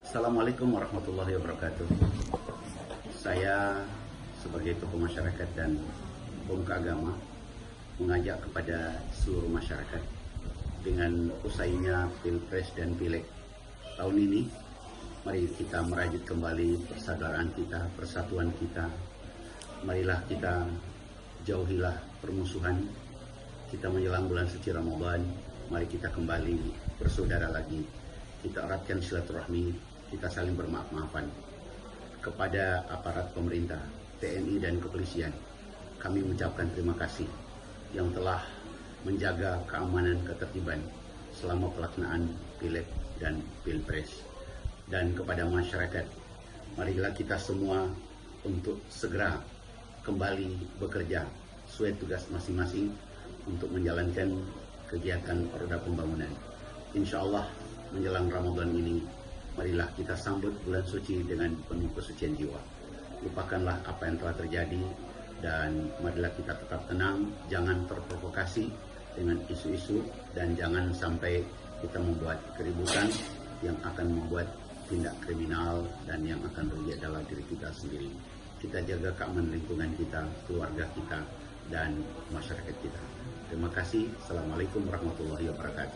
Assalamualaikum warahmatullahi wabarakatuh. Saya sebagai tokoh masyarakat dan pemuka agama mengajak kepada seluruh masyarakat dengan usainya Pilpres dan Pileg tahun ini, mari kita merajut kembali persaudaraan kita, persatuan kita. Marilah kita jauhilah permusuhan. Kita menjelang bulan suci Ramadan, mari kita kembali bersaudara lagi. Kita eratkan silaturahmi, kita saling bermaaf-maafan. Kepada aparat pemerintah, TNI dan kepolisian, kami mengucapkan terima kasih yang telah menjaga keamanan ketertiban selama pelaksanaan Pileg dan Pilpres. Dan kepada masyarakat, marilah kita semua untuk segera kembali bekerja sesuai tugas masing-masing untuk menjalankan kegiatan roda pembangunan. Insya Allah menjelang Ramadan ini, marilah kita sambut bulan suci dengan penuh kesucian jiwa. Lupakanlah apa yang telah terjadi dan marilah kita tetap tenang, jangan terprovokasi dengan isu-isu dan jangan sampai kita membuat keributan yang akan membuat tindak kriminal dan yang akan rugi adalah diri kita sendiri. Kita jaga keamanan lingkungan kita, keluarga kita, dan masyarakat kita. Terima kasih. Assalamualaikum warahmatullahi wabarakatuh.